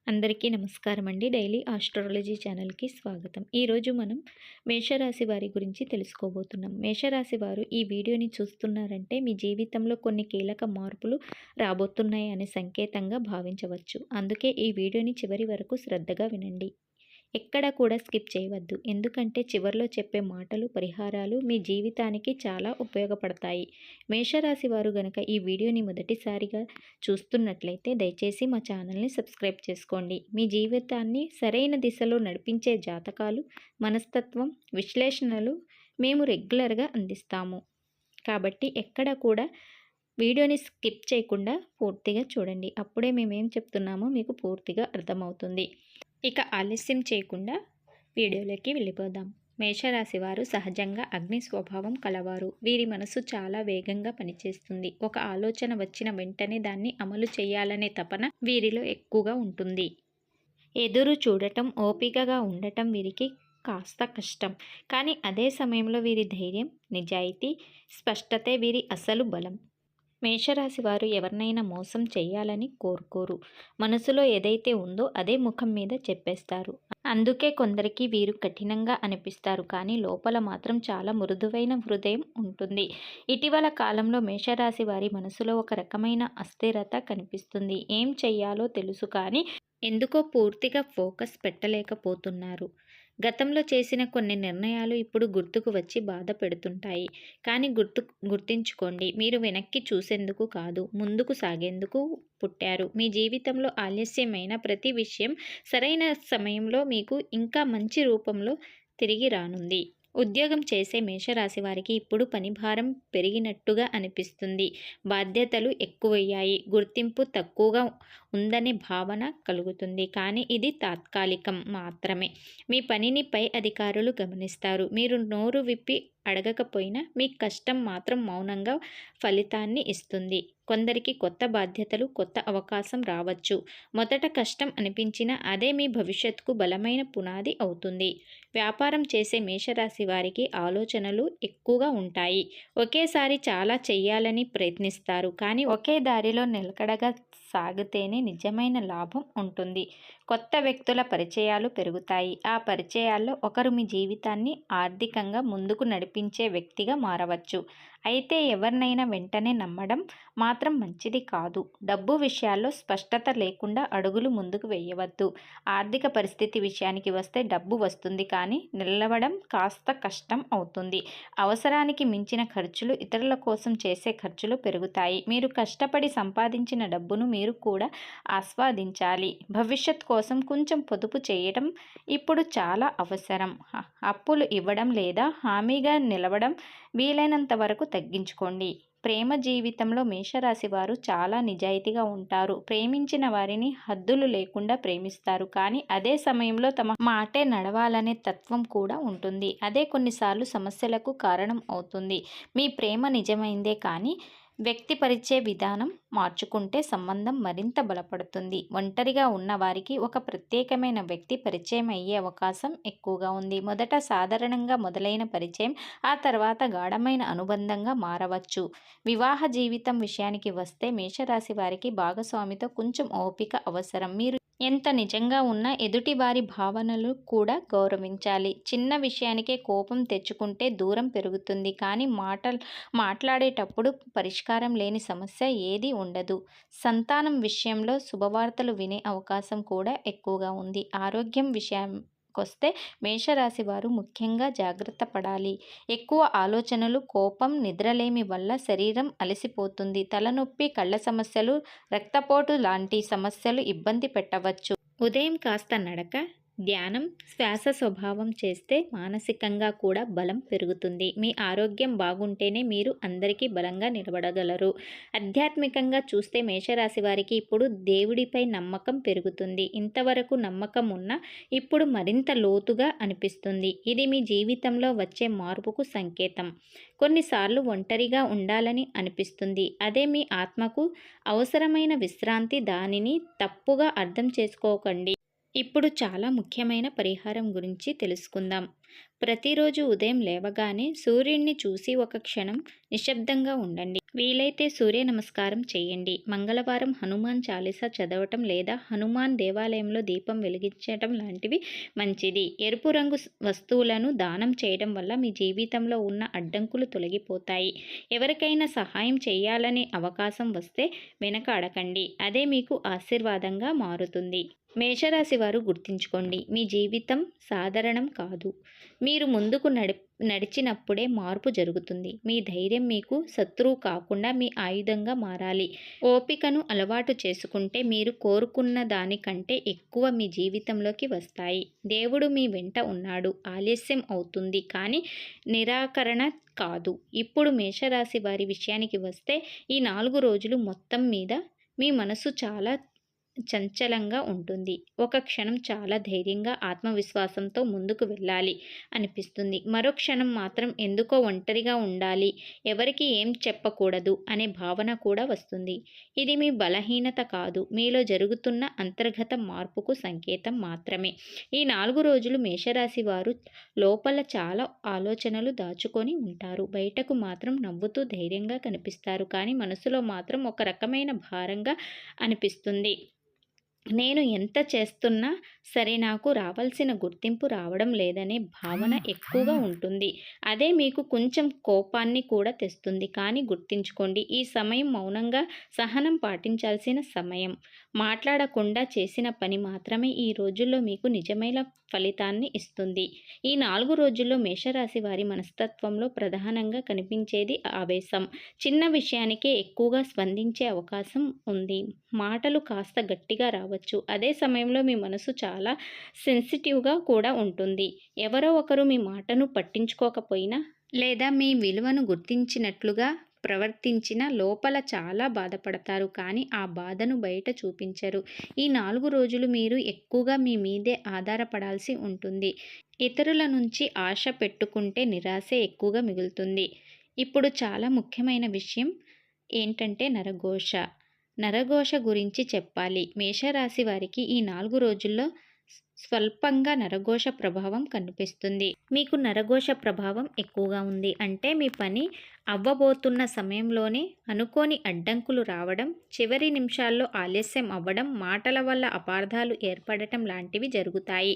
అందరికీ నమస్కారం అండి. డైలీ ఆస్ట్రాలజీ ఛానల్‌కి స్వాగతం. ఈరోజు మనం మేషరాశి వారి గురించి తెలుసుకోబోతున్నాం. మేషరాశి వారు ఈ వీడియోని చూస్తున్నారంటే మీ జీవితంలో కొన్ని కీలక మార్పులు రాబోతున్నాయి అనే సంకేతంగా భావించవచ్చు. అందుకే ఈ వీడియోని చివరి వరకు శ్రద్ధగా వినండి. ఎక్కడ కూడా స్కిప్ చేయవద్దు. ఎందుకంటే చివర్లో చెప్పే మాటలు, పరిహారాలు మీ జీవితానికి చాలా ఉపయోగపడతాయి. మేషరాశి వారు గనక ఈ వీడియోని మొదటిసారిగా చూస్తున్నట్లయితే దయచేసి మా ఛానల్ని సబ్స్క్రైబ్ చేసుకోండి. మీ జీవితాన్ని సరైన దిశలో నడిపించే జాతకాలు, మనస్తత్వం, విశ్లేషణలు మేము రెగ్యులర్గా అందిస్తాము. కాబట్టి ఎక్కడ కూడా వీడియోని స్కిప్ చేయకుండా పూర్తిగా చూడండి. అప్పుడే మేమేం చెప్తున్నామో మీకు పూర్తిగా అర్థమవుతుంది. ఇక ఆలస్యం చేయకుండా వీడియోలోకి వెళ్ళిపోదాం. మేషరాశి వారు సహజంగా అగ్ని స్వభావం కలవారు. వీరి మనసు చాలా వేగంగా పనిచేస్తుంది. ఒక ఆలోచన వచ్చిన వెంటనే దాన్ని అమలు చేయాలనే తపన వీరిలో ఎక్కువగా ఉంటుంది. ఎదురు చూడటం, ఓపికగా ఉండటం వీరికి కాస్త కష్టం. కానీ అదే సమయంలో వీరి ధైర్యం, నిజాయితీ, స్పష్టతే వీరి అసలు బలం. మేషరాశి వారు ఎవరినైనా మోసం చేయాలని కోరుకోరు. మనసులో ఏదైతే ఉందో అదే ముఖం మీద చెప్పేస్తారు. అందుకే కొందరికి వీరు కఠినంగా అనిపిస్తారు, కానీ లోపల మాత్రం చాలా మృదువైన హృదయం ఉంటుంది. ఇటీవల కాలంలో మేషరాశి వారి మనసులో ఒక రకమైన అస్థిరత కనిపిస్తుంది. ఏం చెయ్యాలో తెలుసు, కానీ ఎందుకో పూర్తిగా ఫోకస్ పెట్టలేకపోతున్నారు. గతంలో చేసిన కొన్ని నిర్ణయాలు ఇప్పుడు గుర్తుకు వచ్చి బాధ పెడుతుంటాయి. కానీ గుర్తించుకోండి, మీరు వెనక్కి చూసేందుకు కాదు, ముందుకు సాగేందుకు పుట్టారు. మీ జీవితంలో ఆలస్యమైన ప్రతి విషయం సరైన సమయంలో మీకు ఇంకా మంచి రూపంలో తిరిగి రానుంది. ఉద్యోగం చేసే మేషరాశి వారికి ఇప్పుడు పనిభారం పెరిగినట్టుగా అనిపిస్తుంది. బాధ్యతలు ఎక్కువయ్యాయి, గుర్తింపు తక్కువగా ఉందనే భావన కలుగుతుంది. కానీ ఇది తాత్కాలికం మాత్రమే. మీ పనిని పై అధికారులు గమనిస్తారు. మీరు నోరు విప్పి అడగకపోయినా మీ కష్టం మాత్రం మౌనంగా ఫలితాన్ని ఇస్తుంది. కొందరికి కొత్త బాధ్యతలు, కొత్త అవకాశం రావచ్చు. మొదట కష్టం అనిపించినా అదే మీ భవిష్యత్తుకు బలమైన పునాది అవుతుంది. వ్యాపారం చేసే మేషరాశి వారికి ఆలోచనలు ఎక్కువగా ఉంటాయి. ఒకేసారి చాలా చెయ్యాలని ప్రయత్నిస్తారు, కానీ ఒకే దారిలో నిలకడగా సాగితేనే నిజమైన లాభం ఉంటుంది. కొత్త వ్యక్తుల పరిచయాలు పెరుగుతాయి. ఆ పరిచయాల్లో ఒకరు మీ జీవితాన్ని ఆర్థికంగా ముందుకు నడిపించే వ్యక్తిగా మారవచ్చు. అయితే ఎవరినైనా వెంటనే నమ్మడం మాత్రం మంచిది కాదు. డబ్బు విషయాల్లో స్పష్టత లేకుండా అడుగులు ముందుకు వేయవద్దు. ఆర్థిక పరిస్థితి విషయానికి వస్తే డబ్బు వస్తుంది, కానీ నిలవడం కాస్త కష్టం అవుతుంది. అవసరానికి మించిన ఖర్చులు, ఇతరుల కోసం చేసే ఖర్చులు పెరుగుతాయి. మీరు కష్టపడి సంపాదించిన డబ్బును మీరు కూడా ఆస్వాదించాలి. భవిష్యత్ కోసం కొంచెం పొదుపు చేయడం ఇప్పుడు చాలా అవసరం. అప్పులు ఇవ్వడం లేదా హామీగా నిలవడం వీలైనంత వరకు తగ్గించుకోండి. ప్రేమ జీవితంలో మేషరాశి వారు చాలా నిజాయితీగా ఉంటారు. ప్రేమించిన వారిని హద్దులు లేకుండా ప్రేమిస్తారు, కానీ అదే సమయంలో తమ మాటే నడవాలనే తత్వం కూడా ఉంటుంది. అదే కొన్నిసార్లు సమస్యలకు కారణం అవుతుంది. మీ ప్రేమ నిజమైందే, కానీ వ్యక్తిపరిచే విధానం మార్చుకుంటే సంబంధం మరింత బలపడుతుంది. ఒంటరిగా ఉన్న వారికి ఒక ప్రత్యేకమైన వ్యక్తి పరిచయం అయ్యే అవకాశం ఎక్కువగా ఉంది. మొదట సాధారణంగా మొదలైన పరిచయం ఆ తర్వాత గాఢమైన అనుబంధంగా మారవచ్చు. వివాహ జీవితం విషయానికి వస్తే మేషరాశి వారికి భాగస్వామితో కొంచెం ఓపిక అవసరం. మీరు ఎంత నిజంగా ఉన్నా ఎదుటి వారి భావనలు కూడా గౌరవించాలి. చిన్న విషయానికే కోపం తెచ్చుకుంటే దూరం పెరుగుతుంది, కానీ మాట్లాడేటప్పుడు పరిష్కారం లేని సమస్య ఏదీ ఉండదు. సంతానం విషయంలో శుభవార్తలు వినే అవకాశం కూడా ఎక్కువగా ఉంది. ఆరోగ్యం విషయానికొస్తే మేషరాశి వారు ముఖ్యంగా జాగ్రత్త పడాలి. ఎక్కువ ఆలోచనలు, కోపం, నిద్రలేమి వల్ల శరీరం అలసిపోతుంది. తలనొప్పి, కళ్ళ సమస్యలు, రక్తపోటు లాంటి సమస్యలు ఇబ్బంది పెట్టవచ్చు. ఉదయం కాస్త నడక, ధ్యానం, శ్వాస స్వభావం చేస్తే మానసికంగా కూడా బలం పెరుగుతుంది. మీ ఆరోగ్యం బాగుంటేనే మీరు అందరికీ బలంగా నిలబడగలరు. ఆధ్యాత్మికంగా చూస్తే మేషరాశి వారికి ఇప్పుడు దేవుడిపై నమ్మకం పెరుగుతుంది. ఇంతవరకు నమ్మకం ఉన్నా ఇప్పుడు మరింత లోతుగా అనిపిస్తుంది. ఇది మీ జీవితంలో వచ్చే మార్పుకు సంకేతం. కొన్నిసార్లు ఒంటరిగా ఉండాలని అనిపిస్తుంది. అదే మీ ఆత్మకు అవసరమైన విశ్రాంతి. దానిని తప్పుగా అర్థం చేసుకోకండి. ఇప్పుడు చాలా ముఖ్యమైన పరిహారం గురించి తెలుసుకుందాం. ప్రతిరోజు ఉదయం లేవగానే సూర్యుడిని చూసి ఒక క్షణం నిశ్శబ్దంగా ఉండండి. వీలైతే సూర్య నమస్కారం చేయండి. మంగళవారం హనుమాన్ చాలీసా చదవటం లేదా హనుమాన్ దేవాలయంలో దీపం వెలిగించటం లాంటివి మంచిది. ఎరుపు రంగు వస్తువులను దానం చేయడం వల్ల మీ జీవితంలో ఉన్న అడ్డంకులు తొలగిపోతాయి. ఎవరికైనా సహాయం చేయాలనే అవకాశం వస్తే వెనకాడకండి. అదే మీకు ఆశీర్వాదంగా మారుతుంది. మేషరాశి వారు గుర్తుంచుకోండి, మీ జీవితం సాధారణం కాదు. మీరు ముందుకు నడిచినప్పుడే మార్పు జరుగుతుంది. మీ ధైర్యం మీకు శత్రువు కాకుండా మీ ఆయుధంగా మారాలి. ఓపికను అలవాటు చేసుకుంటే మీరు కోరుకున్న దానికంటే ఎక్కువ మీ జీవితంలోకి వస్తాయి. దేవుడు మీ వెంట ఉన్నాడు. ఆలస్యం అవుతుంది కానీ నిరాకరణ కాదు. ఇప్పుడు మేషరాశి వారి విషయానికి వస్తే, ఈ 4 రోజులు మొత్తం మీద మీ మనసు చాలా చంచలంగా ఉంటుంది. ఒక క్షణం చాలా ధైర్యంగా, ఆత్మవిశ్వాసంతో ముందుకు వెళ్ళాలి అనిపిస్తుంది. మరో క్షణం మాత్రం ఎందుకో ఒంటరిగా ఉండాలి, ఎవరికి ఏం చెప్పకూడదు అనే భావన కూడా వస్తుంది. ఇది మీ బలహీనత కాదు, మీలో జరుగుతున్న అంతర్గత మార్పుకు సంకేతం మాత్రమే. ఈ 4 రోజులు మేషరాశి వారు లోపల చాలా ఆలోచనలు దాచుకొని ఉంటారు. బయటకు మాత్రం నవ్వుతూ ధైర్యంగా కనిపిస్తారు, కానీ మనసులో మాత్రం ఒక రకమైన భారంగా అనిపిస్తుంది. నేను ఎంత చేస్తున్నా సరే నాకు రావాల్సిన గుర్తింపు రావడం లేదనే భావన ఎక్కువగా ఉంటుంది. అదే మీకు కొంచెం కోపాన్ని కూడా తెస్తుంది. కానీ గుర్తుంచుకోండి, ఈ సమయం మౌనంగా సహనం పాటించాల్సిన సమయం. మాట్లాడకుండా చేసిన పని మాత్రమే ఈ రోజుల్లో మీకు నిజమైన ఫలితాన్ని ఇస్తుంది. ఈ 4 రోజుల్లో మేషరాశి వారి మనస్తత్వంలో ప్రధానంగా కనిపించేది ఆవేశం. చిన్న విషయానికే ఎక్కువగా స్పందించే అవకాశం ఉంది. మాటలు కాస్త గట్టిగా రావచ్చు. అదే సమయంలో మీ మనసు చాలా సెన్సిటివ్గా కూడా ఉంటుంది. ఎవరో ఒకరు మీ మాటను పట్టించుకోకపోయినా లేదా మీ విలువను గుర్తించినట్లుగా ప్రవర్తించిన లోపల చాలా బాధపడతారు, కానీ ఆ బాధను బయట చూపించరు. ఈ 4 రోజులు మీరు ఎక్కువగా మీ మీదే ఆధారపడాల్సి ఉంటుంది. ఇతరుల నుంచి ఆశ పెట్టుకుంటే నిరాశే ఎక్కువగా మిగులుతుంది. ఇప్పుడు చాలా ముఖ్యమైన విషయం ఏంటంటే నరఘోష గురించి చెప్పాలి. మేషరాశి వారికి ఈ 4 రోజుల్లో స్వల్పంగా నరఘోష ప్రభావం కనిపిస్తుంది. మీకు నరఘోష ప్రభావం ఎక్కువగా ఉంది అంటే మీ పని అవ్వబోతున్న సమయంలోనే అనుకోని అడ్డంకులు రావడం, చివరి నిమిషాల్లో ఆలస్యం అవ్వడం, మాటల వల్ల అపార్థాలు ఏర్పడటం లాంటివి జరుగుతాయి.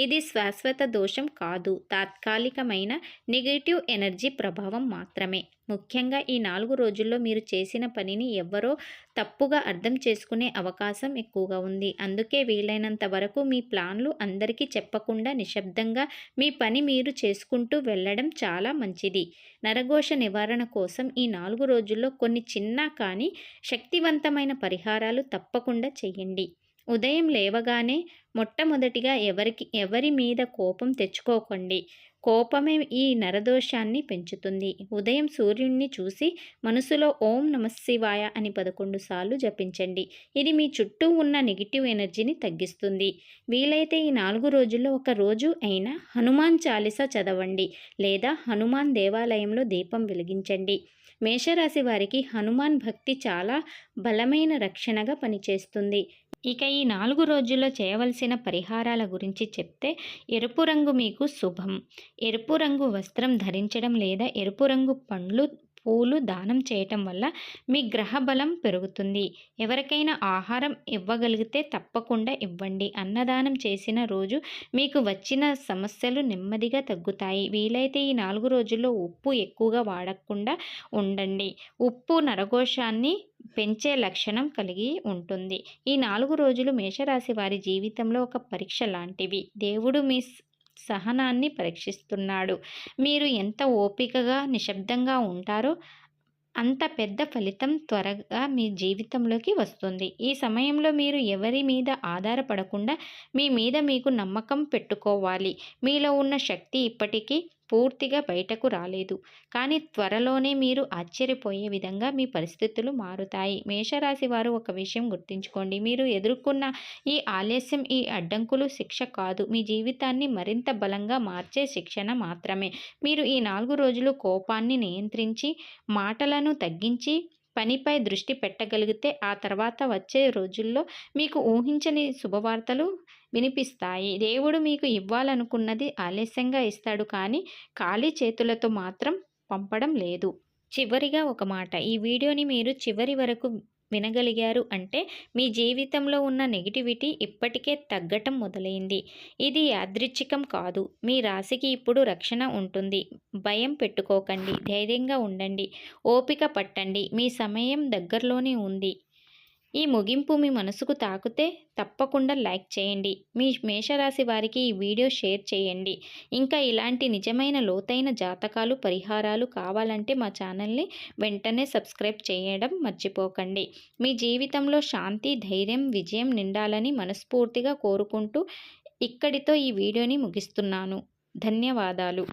ఇది శాశ్వత దోషం కాదు, తాత్కాలికమైన నెగటివ్ ఎనర్జీ ప్రభావం మాత్రమే. ముఖ్యంగా ఈ 4 రోజుల్లో మీరు చేసిన పనిని ఎవ్వరో తప్పుగా అర్థం చేసుకునే అవకాశం ఎక్కువగా ఉంది. అందుకే వీలైనంత వరకు మీ ప్లాన్లు అందరికీ చెప్పకుండా నిశ్శబ్దంగా మీ పని మీరు చేసుకుంటూ వెళ్ళడం చాలా మంచిది. నరఘోష నివారణ కోసం ఈ 4 రోజుల్లో కొన్ని చిన్న కానీ శక్తివంతమైన పరిహారాలు తప్పకుండా చేయండి. ఉదయం లేవగానే మొట్టమొదటిగా ఎవరి మీద కోపం తెచ్చుకోకండి. కోపమే ఈ నరదోషాన్ని పెంచుతుంది. ఉదయం సూర్యుడిని చూసి మనసులో ఓం నమఃశివాయ అని 11 సార్లు జపించండి. ఇది మీ చుట్టూ ఉన్న నెగిటివ్ ఎనర్జీని తగ్గిస్తుంది. వీలైతే ఈ 4 రోజుల్లో ఒక రోజు అయినా హనుమాన్ చాలీసా చదవండి లేదా హనుమాన్ దేవాలయంలో దీపం వెలిగించండి. మేషరాశి వారికి హనుమాన్ భక్తి చాలా బలమైన రక్షణగా పనిచేస్తుంది. ఇక ఈ 4 రోజుల్లో చేయవలసిన పరిహారాల గురించి చెప్తే, ఎరుపు రంగు మీకు శుభం. ఎరుపు రంగు వస్త్రం ధరించడం లేదా ఎరుపు రంగు పండ్లు, పూలు దానం చేయటం వల్ల మీ గ్రహ బలం పెరుగుతుంది. ఎవరికైనా ఆహారం ఇవ్వగలిగితే తప్పకుండా ఇవ్వండి. అన్నదానం చేసిన రోజు మీకు వచ్చిన సమస్యలు నెమ్మదిగా తగ్గుతాయి. వీలైతే ఈ 4 రోజుల్లో ఉప్పు ఎక్కువగా వాడకుండా ఉండండి. ఉప్పు నరఘోషాన్ని పెంచే లక్షణం కలిగి ఉంటుంది. ఈ 4 రోజులు మేషరాశి వారి జీవితంలో ఒక పరీక్ష లాంటివి. దేవుడు మీ సహనాన్ని పరీక్షిస్తున్నాడు. మీరు ఎంత ఓపికగా, నిశ్శబ్దంగా ఉంటారో అంత పెద్ద ఫలితం త్వరగా మీ జీవితంలోకి వస్తుంది. ఈ సమయంలో మీరు ఎవరి మీద ఆధారపడకుండా మీ మీద మీకు నమ్మకం పెట్టుకోవాలి. మీలో ఉన్న శక్తి ఇప్పటికీ పూర్తిగా బయటకు రాలేదు, కానీ త్వరలోనే మీరు ఆశ్చర్యపోయే విధంగా మీ పరిస్థితులు మారుతాయి. మేషరాశి వారు ఒక విషయం గుర్తుంచుకోండి, మీరు ఎదుర్కొన్న ఈ ఆలస్యం, ఈ అడ్డంకులు శిక్ష కాదు, మీ జీవితాన్ని మరింత బలంగా మార్చే శిక్షణ మాత్రమే. మీరు ఈ 4 రోజులు కోపాన్ని నియంత్రించి, మాటలను తగ్గించి పనిపై దృష్టి పెట్టగలిగితే ఆ తర్వాత వచ్చే రోజుల్లో మీకు ఊహించని శుభవార్తలు వినిపిస్తాయి. దేవుడు మీకు ఇవ్వాలనుకున్నది ఆలస్యంగా ఇస్తాడు కానీ ఖాళీ చేతులతో మాత్రం పంపడం లేదు. చివరిగా ఒక మాట. ఈ వీడియోని మీరు చివరి వరకు వినగలిగారు అంటే మీ జీవితంలో ఉన్న నెగటివిటీ ఇప్పటికే తగ్గటం మొదలైంది. ఇది యాదృచ్ఛికం కాదు. మీ రాశికి ఇప్పుడు రక్షణ ఉంటుంది. భయం పెట్టుకోకండి. ధైర్యంగా ఉండండి. ఓపిక పట్టండి. మీ సమయం దగ్గరలోనే ఉంది. ఈ ముగింపు మీ మనసుకు తాకితే తప్పకుండా లైక్ చేయండి. మీ మేషరాశి వారికి ఈ వీడియో షేర్ చేయండి. ఇంకా ఇలాంటి నిజమైన లోతైన జాతకాలు, పరిహారాలు కావాలంటే మా ఛానల్ని వెంటనే సబ్స్క్రైబ్ చేయడం మర్చిపోకండి. మీ జీవితంలో శాంతి, ధైర్యం, విజయం నిండాలని మనస్ఫూర్తిగా కోరుకుంటూ ఇక్కడితో ఈ వీడియోని ముగిస్తున్నాను. ధన్యవాదాలు.